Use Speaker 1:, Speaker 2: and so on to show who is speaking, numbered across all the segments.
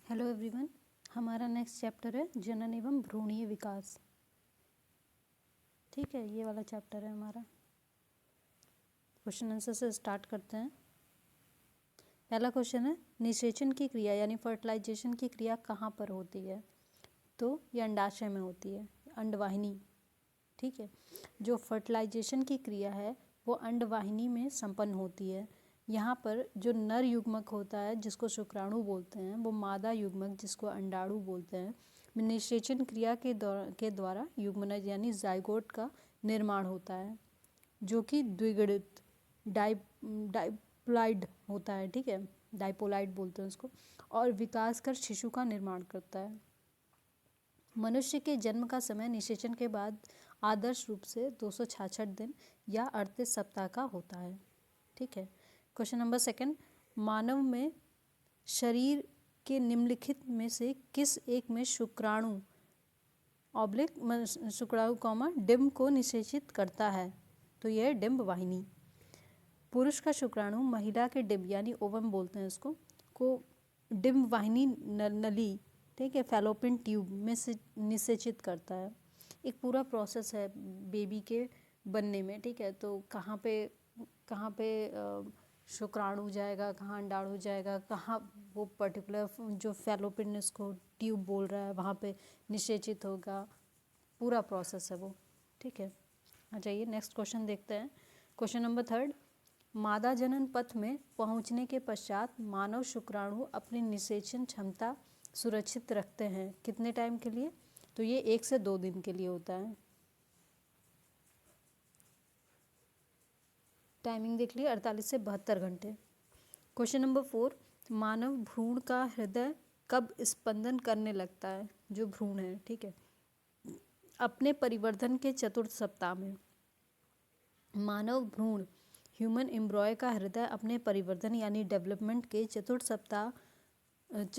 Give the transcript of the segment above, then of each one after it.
Speaker 1: Hello everyone, हमारा next chapter है जनन एवं भ्रूणीय विकास। ठीक है, ये वाला चैप्टर है हमारा। क्वेश्चन आंसर से स्टार्ट करते हैं। पहला क्वेश्चन है, निषेचन की क्रिया यानी फर्टिलाइजेशन की क्रिया कहाँ पर होती है? तो ये अंडाशय में होती है, अंडवाहिनी। ठीक है, जो फर्टिलाइजेशन की क्रिया है वो अंडवाहिनी में संपन्न होती है। यहाँ पर जो नर युग्मक होता है जिसको शुक्राणु बोलते हैं, वो मादा युग्मक जिसको अंडाणु बोलते हैं, निषेचन क्रिया के द्वारा युग्मनज यानी जाइगोट का निर्माण होता है, जो कि द्विगुणित डाइप्लॉइड होता है। ठीक है, डाइपोलाइड बोलते हैं उसको, और विकास कर शिशु का निर्माण करता है। मनुष्य के जन्म का समय निषेचन के बाद आदर्श रूप से 266 दिन या 38 सप्ताह का होता है। ठीक है, क्वेश्चन नंबर सेकंड, मानव में शरीर के निम्नलिखित में से किस एक में शुक्राणु डिंब को निषेचित करता है? तो यह है डिंब वाहिनी। पुरुष का शुक्राणु महिला के डिंब यानी ओवम बोलते हैं इसको को डिंब वाहिनी नली, ठीक है, फैलोपियन ट्यूब में से निषेचित करता है। एक पूरा प्रोसेस है बेबी के बनने में। ठीक है, तो कहाँ पे शुक्राणु जाएगा, कहाँ अंडाणु जाएगा, कहाँ वो पर्टिकुलर जो फैलोपियन इसको ट्यूब बोल रहा है वहाँ पे निषेचित होगा, पूरा प्रोसेस है वो। ठीक है, आ जाइए नेक्स्ट क्वेश्चन देखते हैं। क्वेश्चन नंबर थर्ड, मादा जनन पथ में पहुँचने के पश्चात मानव शुक्राणु अपनी निषेचन क्षमता सुरक्षित रखते हैं कितने टाइम के लिए? तो ये 1 से 2 दिन के लिए होता है। टाइमिंग देख लिए 48 से 72 घंटे। क्वेश्चन नंबर 4, मानव भ्रूण का हृदय कब स्पंदन करने लगता है? जो भ्रूण है, ठीक है, अपने परिवर्धन के चतुर्थ सप्ताह में। मानव भ्रूण ह्यूमन एम्ब्रॉय का हृदय अपने परिवर्धन यानी डेवलपमेंट के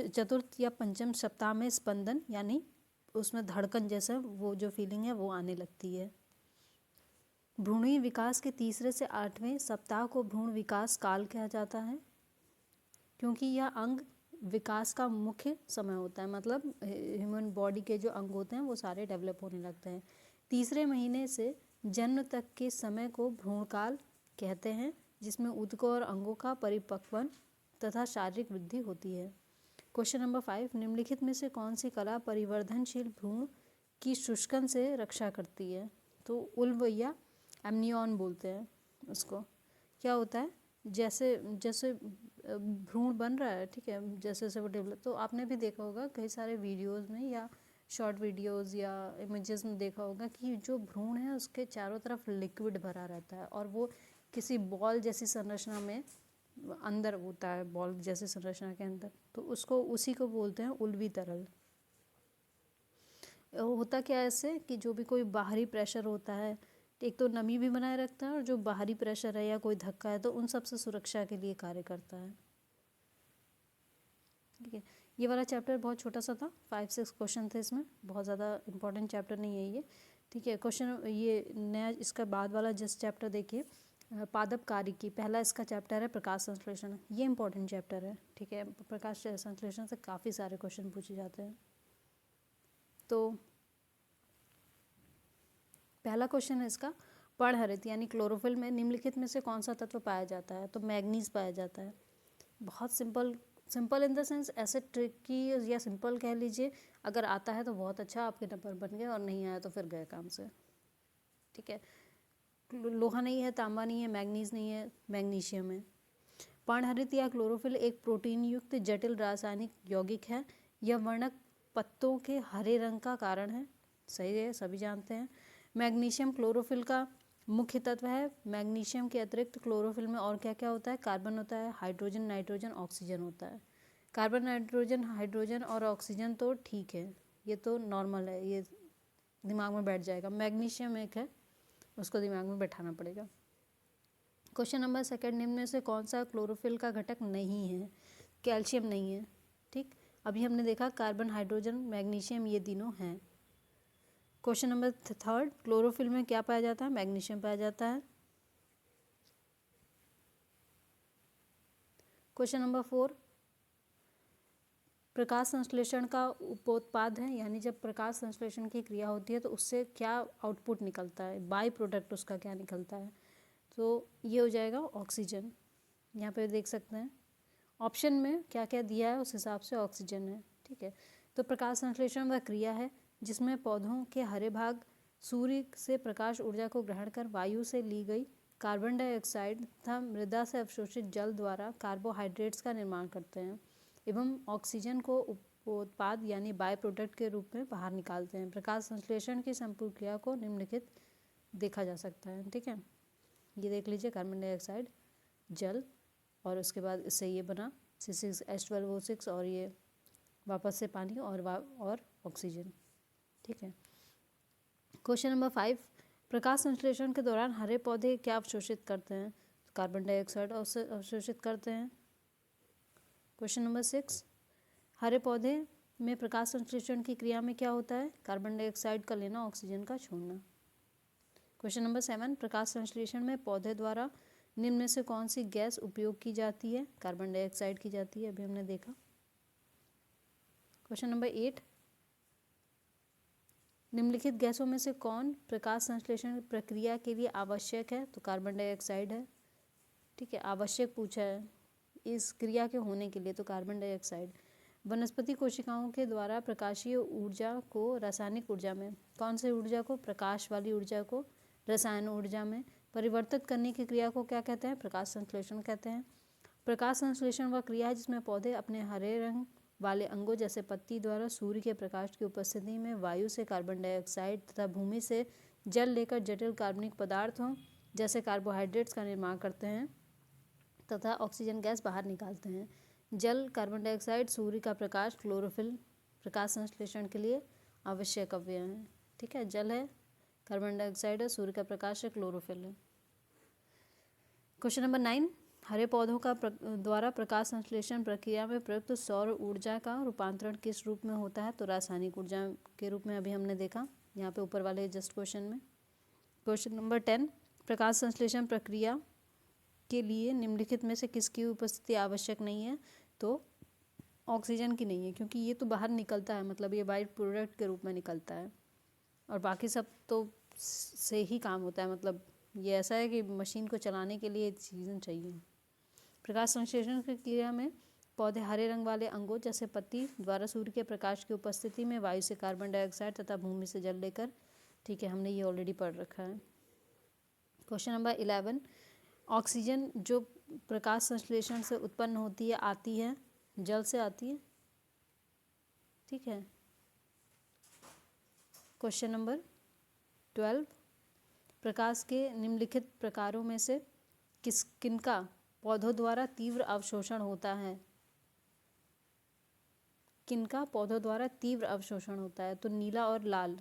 Speaker 1: चतुर्थ या पंचम सप्ताह में स्पंदन यानी उसमें धड़कन जैसा वो जो फीलिंग है वो आने लगती है। भ्रूणीय विकास के तीसरे से 8वें सप्ताह को भ्रूण विकास काल कहा जाता है, क्योंकि यह अंग विकास का मुख्य समय होता है। मतलब ह्यूमन बॉडी के जो अंग होते हैं वो सारे डेवलप होने लगते हैं। तीसरे महीने से जन्म तक के समय को भ्रूणकाल कहते हैं, जिसमें ऊतकों और अंगों का परिपक्वन तथा शारीरिक वृद्धि होती है। क्वेश्चन नंबर 5, निम्नलिखित में से कौन सी कला परिवर्धनशील भ्रूण की शुष्कन से रक्षा करती है? तो उल्व या एमनियन बोलते हैं उसको। क्या होता है, जैसे जैसे भ्रूण बन रहा है, ठीक है, जैसे जैसे वो डेवलप, तो आपने भी देखा होगा कई सारे वीडियोस में या शॉर्ट वीडियोस या इमेजेस में देखा होगा कि जो भ्रूण है उसके चारों तरफ लिक्विड भरा रहता है और वो किसी बॉल जैसी संरचना में अंदर होता है, बॉल जैसी संरचना के अंदर, तो उसी को बोलते हैं उल्वी तरल। होता क्या है इससे कि जो भी कोई बाहरी प्रेशर होता है, एक तो नमी भी बनाए रखता है और जो बाहरी प्रेशर है या कोई धक्का है तो उन सब से सुरक्षा के लिए कार्य करता है। ठीक है, ये वाला चैप्टर बहुत छोटा सा था, 5-6 क्वेश्चन थे इसमें, बहुत ज़्यादा इंपॉर्टेंट चैप्टर नहीं है ये। ठीक है, क्वेश्चन ये नया इसका बाद वाला जिस चैप्टर देखिए, पादप कार्य की, पहला इसका चैप्टर है प्रकाश संश्लेषण। ये इंपॉर्टेंट चैप्टर है। ठीक है, प्रकाश संश्लेषण से काफ़ी सारे क्वेश्चन पूछे जाते हैं। तो पहला क्वेश्चन है इसका, पर्णहरित यानी क्लोरोफिल में निम्नलिखित में से कौन सा तत्व पाया जाता है? तो मैग्नीज पाया जाता है। बहुत सिंपल इन द सेंस, ऐसे ट्रिकी या सिंपल कह लीजिए, अगर आता है तो बहुत अच्छा, आपके नंबर बन गए, और नहीं आया तो फिर गए काम से। ठीक है, लोहा नहीं है, तांबा नहीं है, मैग्नीज नहीं है, मैग्नीशियम है। पर्णहरित या क्लोरोफिल एक प्रोटीन युक्त जटिल रासायनिक यौगिक है। यह वर्णक पत्तों के हरे रंग का कारण है। सही है, सभी जानते हैं। मैग्नीशियम क्लोरोफिल का मुख्य तत्व है। मैग्नीशियम के अतिरिक्त क्लोरोफिल में और क्या क्या होता है? कार्बन होता है, हाइड्रोजन, नाइट्रोजन, ऑक्सीजन होता है। कार्बन, नाइट्रोजन, हाइड्रोजन और ऑक्सीजन तो ठीक है, ये तो नॉर्मल है, ये दिमाग में बैठ जाएगा। मैग्नीशियम एक है, उसको दिमाग में बैठाना पड़ेगा। क्वेश्चन नंबर सेकंड, निम्न में से कौन सा क्लोरोफिल का घटक नहीं है? कैल्शियम नहीं है। ठीक, अभी हमने देखा कार्बन, हाइड्रोजन, मैग्नीशियम, ये तीनों हैं। क्वेश्चन नंबर थर्ड, क्लोरोफिल में क्या पाया जाता है? मैग्नीशियम पाया जाता है। क्वेश्चन नंबर 4, प्रकाश संश्लेषण का उपोत्पाद है, यानी जब प्रकाश संश्लेषण की क्रिया होती है तो उससे क्या आउटपुट निकलता है, बाई प्रोडक्ट उसका क्या निकलता है, तो ये हो जाएगा ऑक्सीजन। यहाँ पे देख सकते हैं ऑप्शन में क्या क्या दिया है उस हिसाब से ऑक्सीजन है, ठीक है। तो प्रकाश संश्लेषण वह क्रिया है जिसमें पौधों के हरे भाग सूर्य से प्रकाश ऊर्जा को ग्रहण कर वायु से ली गई कार्बन डाइऑक्साइड तथा मृदा से अवशोषित जल द्वारा कार्बोहाइड्रेट्स का निर्माण करते हैं एवं ऑक्सीजन को उत्पाद यानी बाय प्रोडक्ट के रूप में बाहर निकालते हैं। प्रकाश संश्लेषण की संपूर्ण क्रिया को निम्नलिखित देखा जा सकता है, ठीक है। ये देख लीजिए, कार्बन डाइऑक्साइड, जल, और उसके बाद इससे ये बना C6H12O6 और ये वापस से पानी और ऑक्सीजन, ठीक है। क्वेश्चन नंबर 5, प्रकाश संश्लेषण के दौरान हरे पौधे क्या अवशोषित करते हैं, कार्बन डाइऑक्साइड अवशोषित करते हैं। क्वेश्चन नंबर 6, हरे पौधे में प्रकाश संश्लेषण की क्रिया में क्या होता है, कार्बन डाइऑक्साइड का लेना, ऑक्सीजन का छोड़ना। क्वेश्चन नंबर 7, प्रकाश संश्लेषण में पौधे द्वारा निम्न में से कौन सी गैस उपयोग की जाती है, कार्बन डाइऑक्साइड की जाती है, अभी हमने देखा। क्वेश्चन नंबर 8, निम्नलिखित गैसों में से कौन प्रकाश संश्लेषण प्रक्रिया के लिए आवश्यक है, तो कार्बन डाइऑक्साइड है, ठीक है। आवश्यक पूछा है इस क्रिया के होने के लिए, तो कार्बन डाइऑक्साइड। वनस्पति कोशिकाओं के द्वारा प्रकाशीय ऊर्जा को रासायनिक ऊर्जा में, कौन से ऊर्जा को, प्रकाश वाली ऊर्जा को रसायन ऊर्जा में परिवर्तित करने की क्रिया को क्या कहते हैं, प्रकाश संश्लेषण कहते हैं। प्रकाश संश्लेषण वह क्रिया है जिसमें पौधे अपने हरे रंग वाले अंगों जैसे पत्ती द्वारा सूर्य के प्रकाश की उपस्थिति में वायु से कार्बन डाइऑक्साइड तथा भूमि से जल लेकर जटिल कार्बनिक पदार्थों जैसे कार्बोहाइड्रेट्स का निर्माण करते हैं तथा ऑक्सीजन गैस बाहर निकालते हैं। जल, कार्बन डाइऑक्साइड, सूर्य का प्रकाश, क्लोरोफिल प्रकाश संश्लेषण के लिए आवश्यक अवयव हैं, ठीक है। जल है, कार्बन डाइऑक्साइड है, सूर्य का प्रकाश है, क्लोरोफिल है। क्वेश्चन नंबर 9, हरे पौधों का द्वारा प्रकाश संश्लेषण प्रक्रिया में प्रयुक्त सौर ऊर्जा का रूपांतरण किस रूप में होता है, तो रासायनिक ऊर्जा के रूप में, अभी हमने देखा यहाँ पे ऊपर वाले जस्ट क्वेश्चन में। क्वेश्चन नंबर 10, प्रकाश संश्लेषण प्रक्रिया के लिए निम्नलिखित में से किसकी उपस्थिति आवश्यक नहीं है, तो ऑक्सीजन की नहीं है, क्योंकि ये तो बाहर निकलता है, मतलब ये बाई प्रोडक्ट के रूप में निकलता है और बाकी सब तो से ही काम होता है, मतलब ये ऐसा है कि मशीन को चलाने के लिए ऑक्सीजन चाहिए। प्रकाश संश्लेषण की क्रिया में पौधे हरे रंग वाले अंगों जैसे पत्ती द्वारा सूर्य के प्रकाश की उपस्थिति में वायु से कार्बन डाइऑक्साइड तथा भूमि से जल लेकर, ठीक है, हमने ये ऑलरेडी पढ़ रखा है। क्वेश्चन नंबर 11, ऑक्सीजन जो प्रकाश संश्लेषण से उत्पन्न होती है आती है, जल से आती है, ठीक है। क्वेश्चन नंबर 12, प्रकाश के निम्नलिखित प्रकारों में से किनका पौधों द्वारा तीव्र अवशोषण होता है, किनका पौधों द्वारा तीव्र अवशोषण होता है, तो नीला और लाल।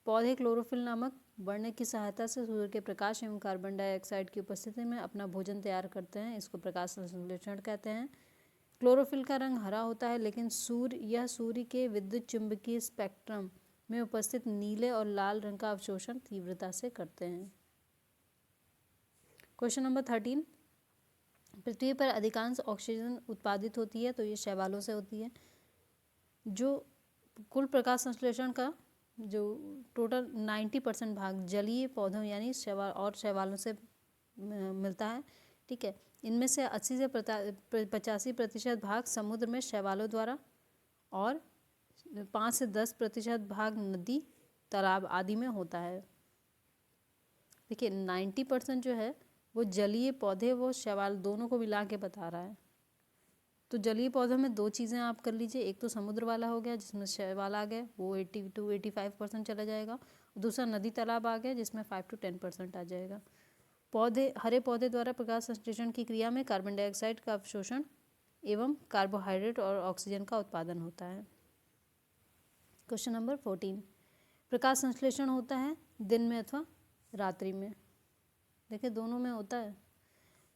Speaker 1: पौधे क्लोरोफिल नामक वर्ण की सहायता से सूर्य के प्रकाश एवं कार्बन डाइऑक्साइड की उपस्थिति में अपना भोजन तैयार करते हैं, इसको प्रकाश संश्लेषण कहते हैं। क्लोरोफिल का रंग हरा होता है, लेकिन सूर्य के विद्युत चुंबकीय स्पेक्ट्रम में उपस्थित नीले और लाल रंग का अवशोषण तीव्रता से करते हैं। क्वेश्चन नंबर 13, पृथ्वी पर अधिकांश ऑक्सीजन उत्पादित होती है, तो ये शैवालों से होती है। जो कुल प्रकाश संश्लेषण का जो टोटल 90% भाग जलीय पौधों यानी शैवालों से मिलता है, ठीक है। इनमें से 80 से 85% भाग समुद्र में शैवालों द्वारा और 5 से 10% भाग नदी, तालाब आदि में होता है। देखिए 90% जो है वो जलीय पौधे वो शैवाल दोनों को मिला के बता रहा है। तो जलीय पौधों में दो चीज़ें आप कर लीजिए, एक तो समुद्र वाला हो गया जिसमें शैवाल आ गए, वो 80 to 85% चला जाएगा। दूसरा नदी तालाब आ गया जिसमें 5 to 10% आ जाएगा। हरे पौधे द्वारा प्रकाश संश्लेषण की क्रिया में कार्बन डाइऑक्साइड का अवशोषण एवं कार्बोहाइड्रेट और ऑक्सीजन का उत्पादन होता है। क्वेश्चन नंबर 14, प्रकाश संश्लेषण होता है दिन में अथवा रात्रि में, देखिए दोनों में होता है।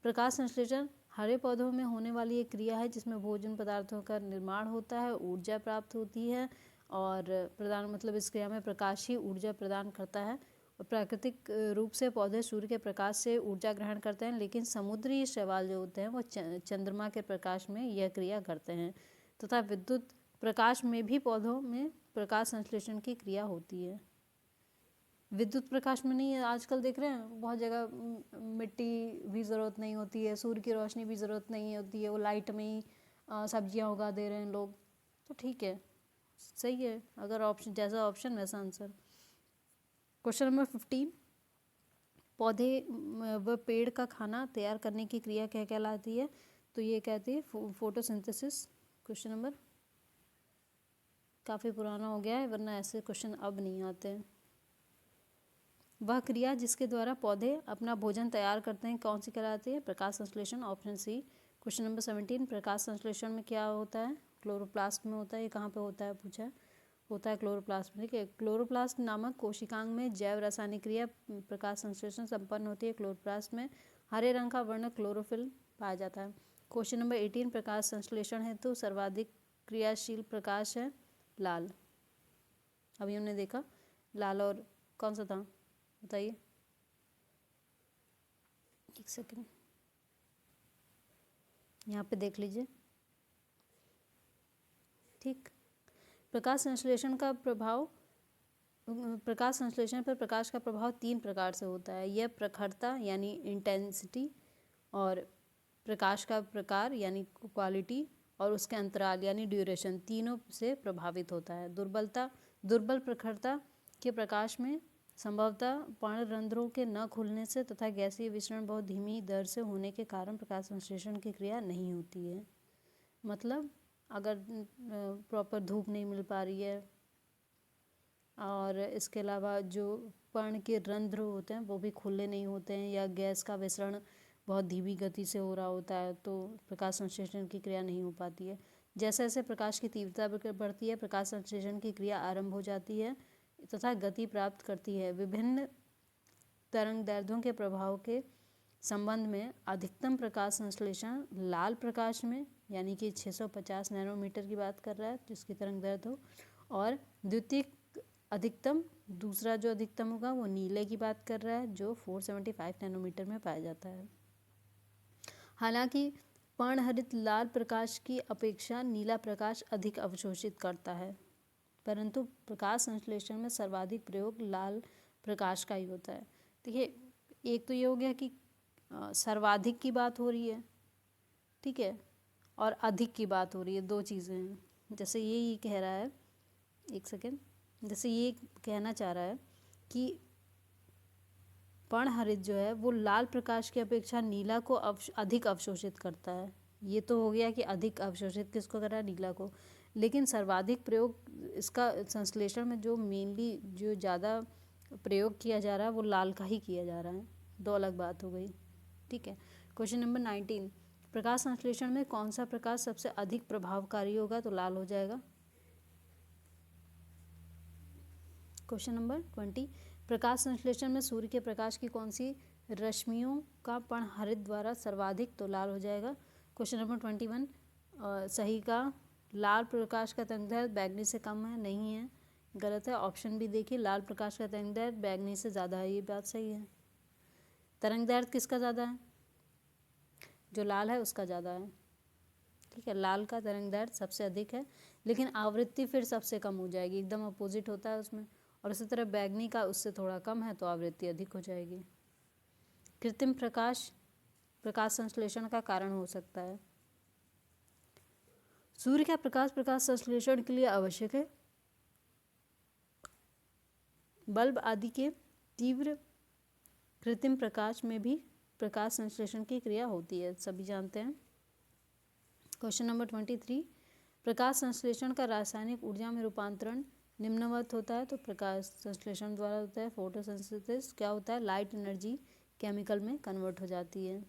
Speaker 1: प्रकाश संश्लेषण हरे पौधों में होने वाली एक क्रिया है जिसमें भोजन पदार्थों का निर्माण होता है, ऊर्जा प्राप्त होती है और मतलब इस क्रिया में प्रकाश ही ऊर्जा प्रदान करता है। और प्राकृतिक रूप से पौधे सूर्य के प्रकाश से ऊर्जा ग्रहण करते हैं, लेकिन समुद्री शैवाल जो होते हैं वो चंद्रमा के प्रकाश में यह क्रिया करते हैं। तथा विद्युत प्रकाश में भी पौधों में प्रकाश संश्लेषण की क्रिया होती है। विद्युत प्रकाश में नहीं है, आजकल देख रहे हैं बहुत जगह मिट्टी भी ज़रूरत नहीं होती है, सूर्य की रोशनी भी ज़रूरत नहीं होती है, वो लाइट में ही सब्जियां उगा दे रहे हैं लोग। तो ठीक है, सही है, अगर ऑप्शन जैसा ऑप्शन वैसा आंसर। क्वेश्चन नंबर 15, पौधे व पेड़ का खाना तैयार करने की क्रिया क्या कहलाती है? तो ये कहती है फोटोसिंथेसिस। क्वेश्चन नंबर काफ़ी पुराना हो गया है, वरना ऐसे क्वेश्चन अब नहीं आते हैं। वह क्रिया जिसके द्वारा पौधे अपना भोजन तैयार करते हैं कौन सी कहलाती है? प्रकाश संश्लेषण, ऑप्शन सी। क्वेश्चन नंबर 17, प्रकाश संश्लेषण में क्या होता है? क्लोरोप्लास्ट में होता है। ये कहाँ पे होता है पूछा है? होता है क्लोरोप्लास्ट में। ठीक है, क्लोरोप्लास्ट नामक कोशिकांग में जैव रासायनिक क्रिया प्रकाश संश्लेषण संपन्न होती है। क्लोरोप्लास्ट में हरे रंग का वर्ण क्लोरोफिल पाया जाता है। क्वेश्चन नंबर 18, प्रकाश संश्लेषण हेतु सर्वाधिक क्रियाशील प्रकाश है लाल। अभी हमने देखा लाल, और कौन सा था बताइए, एक सेकंड यहाँ पे देख लीजिए। ठीक, प्रकाश संश्लेषण का प्रभाव, प्रकाश संश्लेषण पर प्रकाश का प्रभाव 3 प्रकार से होता है। यह प्रखरता यानी इंटेंसिटी, और प्रकाश का प्रकार यानी क्वालिटी, और उसके अंतराल यानी ड्यूरेशन, तीनों से प्रभावित होता है। दुर्बल प्रखरता के प्रकाश में संभवतः पर्णरंध्रों के न खुलने से तथा गैसीय विसरण बहुत धीमी दर से होने के कारण प्रकाश संश्लेषण की क्रिया नहीं होती है। मतलब अगर प्रॉपर धूप नहीं मिल पा रही है, और इसके अलावा जो पर्ण के रंध्र होते हैं वो भी खुले नहीं होते हैं, या गैस का विसरण बहुत धीमी गति से हो रहा होता है, तो प्रकाश संश्लेषण की क्रिया नहीं हो पाती है। जैसे जैसे प्रकाश की तीव्रता बढ़ती है, प्रकाश संश्लेषण की क्रिया आरंभ हो जाती है तथा गति प्राप्त करती है। विभिन्न तरंगदैर्ध्यों के प्रभाव के संबंध में अधिकतम प्रकाश संश्लेषण लाल प्रकाश में, यानी कि 650 नैनोमीटर की बात कर रहा है जिसकी तरंगदैर्ध्य हो, और द्वितीयक अधिकतम, दूसरा जो अधिकतम होगा वो नीले की बात कर रहा है जो 475 नैनोमीटर में पाया जाता है। हालांकि पर्णहरित लाल प्रकाश की अपेक्षा नीला प्रकाश अधिक अवशोषित करता है, परंतु प्रकाश संश्लेषण में सर्वाधिक प्रयोग लाल प्रकाश का ही होता है। देखिए, एक तो ये हो गया कि सर्वाधिक की बात हो रही है, ठीक है, और अधिक की बात हो रही है, दो चीज़ें हैं। जैसे ये कह रहा है, एक सेकेंड, जैसे ये कहना चाह रहा है कि पर्णहरित जो है वो लाल प्रकाश की अपेक्षा नीला को अधिक अवशोषित करता है। ये तो हो गया कि अधिक अवशोषित किसको कर रहा है? नीला को। लेकिन सर्वाधिक प्रयोग इसका संश्लेषण में जो मेनली जो ज़्यादा प्रयोग किया जा रहा है वो लाल का ही किया जा रहा है, दो अलग बात हो गई। ठीक है, क्वेश्चन नंबर 19, प्रकाश संश्लेषण में कौन सा प्रकाश सबसे अधिक प्रभावकारी होगा? तो लाल हो जाएगा। क्वेश्चन नंबर 20, प्रकाश संश्लेषण में सूर्य के प्रकाश की कौन सी रश्मियों का पर्णहरित द्वारा सर्वाधिक? तो लाल हो जाएगा। क्वेश्चन नंबर 21, सही का लाल प्रकाश का तरंगदैर्ध्य बैंगनी से कम है, नहीं है, गलत है। ऑप्शन भी देखिए, लाल प्रकाश का तरंगदैर्ध्य बैंगनी से ज़्यादा है, ये बात सही है। तरंगदैर्ध्य किसका ज़्यादा है? जो लाल है उसका ज़्यादा है। ठीक है, लाल का तरंगदैर्ध्य सबसे अधिक है, लेकिन आवृत्ति फिर सबसे कम हो जाएगी, एकदम अपोजिट होता है उसमें। और इसी तरह बैंगनी का उससे थोड़ा कम है तो आवृत्ति अधिक हो जाएगी। कृत्रिम प्रकाश प्रकाश संश्लेषण का कारण हो सकता है। सूर्य का प्रकाश प्रकाश संश्लेषण के लिए आवश्यक है। बल्ब आदि के तीव्र कृत्रिम प्रकाश में भी प्रकाश संश्लेषण की क्रिया होती है, सभी जानते हैं। क्वेश्चन नंबर 23, प्रकाश संश्लेषण का रासायनिक ऊर्जा में रूपांतरण निम्नवत होता है। तो प्रकाश संश्लेषण द्वारा होता है। फोटोसिंथेसिस क्या होता है? लाइट एनर्जी केमिकल में कन्वर्ट हो जाती है।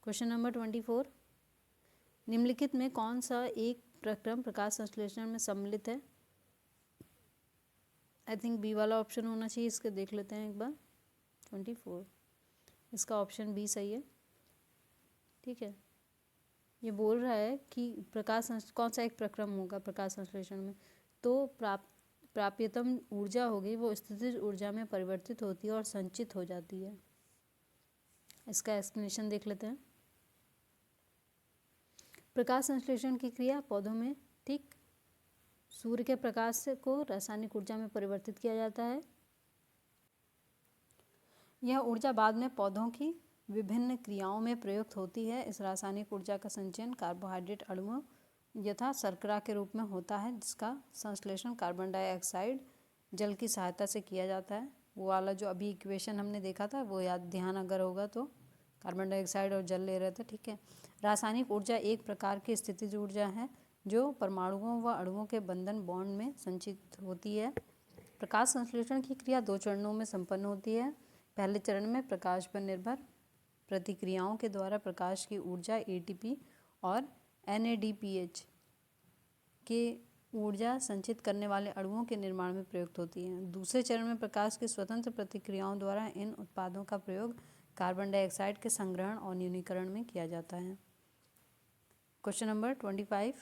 Speaker 1: क्वेश्चन नंबर 24, निम्नलिखित में कौन सा एक प्रक्रम प्रकाश संश्लेषण में सम्मिलित है? आई थिंक बी वाला ऑप्शन होना चाहिए, इसके देख लेते हैं एक बार। 24, इसका ऑप्शन बी सही है। ठीक है, ये बोल रहा है कि कौन सा एक प्रक्रम होगा प्रकाश संश्लेषण में? तो प्राप्यतम ऊर्जा होगी वो स्थितिज ऊर्जा में परिवर्तित होती है और संचित हो जाती है। इसका एक्सप्लेनेशन देख लेते हैं। प्रकाश संश्लेषण की क्रिया पौधों में, ठीक, सूर्य के प्रकाश को रासायनिक ऊर्जा में परिवर्तित किया जाता है। यह ऊर्जा बाद में पौधों की विभिन्न क्रियाओं में प्रयुक्त होती है। इस रासायनिक ऊर्जा का संचयन कार्बोहाइड्रेट अणुओं यथा शर्करा के रूप में होता है, जिसका संश्लेषण कार्बन डाइऑक्साइड जल की सहायता से किया जाता है। वो वाला जो अभी इक्वेशन हमने देखा था वो याद ध्यान अगर होगा तो, कार्बन डाइऑक्साइड और जल ले रहे थे, ठीक है। रासायनिक ऊर्जा एक प्रकार की स्थितिज ऊर्जा है जो परमाणुओं व अणुओं के बंधन बॉन्ड में संचित होती है। प्रकाश संश्लेषण की क्रिया 2 चरणों में संपन्न होती है। पहले चरण में प्रकाश पर निर्भर प्रतिक्रियाओं के द्वारा प्रकाश की ऊर्जा एटीपी और NADPH के ऊर्जा संचित करने वाले अणुओं के निर्माण में प्रयुक्त होती है। दूसरे चरण में प्रकाश की स्वतंत्र प्रतिक्रियाओं द्वारा इन उत्पादों का प्रयोग कार्बन डाइऑक्साइड के संग्रहण और न्यूनीकरण में किया जाता है। क्वेश्चन नंबर 25,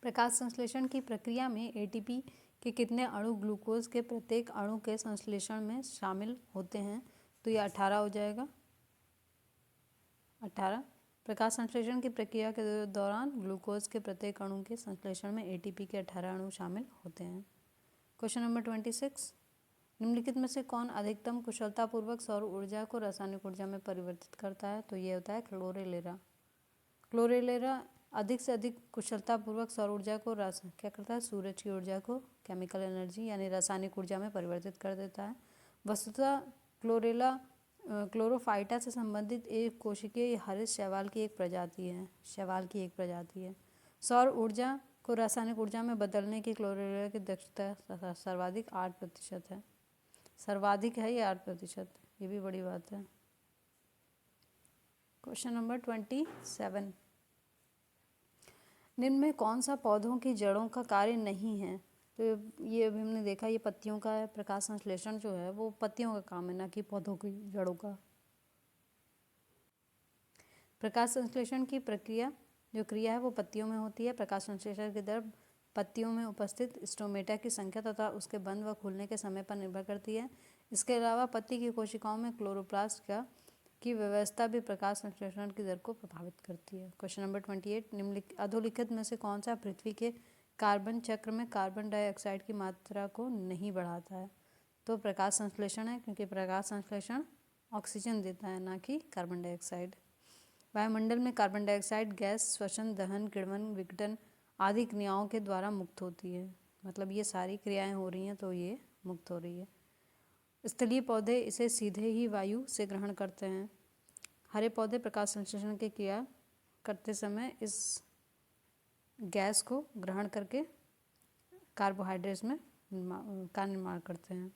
Speaker 1: प्रकाश संश्लेषण की प्रक्रिया में एटीपी के कितने अणु ग्लूकोज के प्रत्येक अणु के संश्लेषण में शामिल होते हैं? तो ये 18 हो जाएगा, 18। प्रकाश संश्लेषण की प्रक्रिया के दौरान ग्लूकोज के प्रत्येक अणु के संश्लेषण में एटीपी के 18 अणु शामिल होते हैं। क्वेश्चन नंबर 26, निम्नलिखित में से कौन अधिकतम कुशलतापूर्वक सौर ऊर्जा को रासायनिक ऊर्जा में परिवर्तित करता है? तो ये होता है क्लोरेलेरा। क्लोरेलेरा अधिक से अधिक कुशलतापूर्वक सौर ऊर्जा को क्या करता है? सूरज की ऊर्जा को केमिकल एनर्जी यानी रासायनिक ऊर्जा में परिवर्तित कर देता है। वस्तुतः क्लोरोफाइटा से संबंधित एक कोशिकीय हरित शैवाल की एक प्रजाति है। सौर ऊर्जा को रासायनिक ऊर्जा में बदलने की क्लोरेलेरा की दक्षता सर्वाधिक 8% है। सर्वाधिक है ये 8%, ये भी बड़ी बात है। क्वेश्चन नंबर 27, निम्न में कौन सा पौधों की जड़ों का कार्य नहीं है? तो ये अभी हमने देखा, ये पत्तियों का है। प्रकाश संश्लेषण जो है वो पत्तियों का काम है, ना कि पौधों की जड़ों का। प्रकाश संश्लेषण की प्रक्रिया जो क्रिया है वो पत्तियों में होती है। प्रकाश संश्लेषण की दर पत्तियों में उपस्थित स्टोमेटा की संख्या तथा उसके बंद व खुलने के समय पर निर्भर करती है। इसके अलावा पत्ती की कोशिकाओं में क्लोरोप्लास्ट की व्यवस्था भी प्रकाश संश्लेषण की दर को प्रभावित करती है। क्वेश्चन नंबर 28, अधोलिखित में से कौन सा पृथ्वी के कार्बन चक्र में कार्बन डाइऑक्साइड की मात्रा को नहीं बढ़ाता है? तो प्रकाश संश्लेषण है, क्योंकि प्रकाश संश्लेषण ऑक्सीजन देता है, ना कि कार्बन डाइऑक्साइड। वायुमंडल में कार्बन डाइऑक्साइड गैस श्वसन, दहन, किण्वन, विघटन आदि क्रियाओं के द्वारा मुक्त होती है। मतलब ये सारी क्रियाएं हो रही हैं तो ये मुक्त हो रही है। स्थलीय पौधे इसे सीधे ही वायु से ग्रहण करते हैं। हरे पौधे प्रकाश संश्लेषण की क्रिया करते समय इस गैस को ग्रहण करके कार्बोहाइड्रेट्स में का निर्माण करते हैं।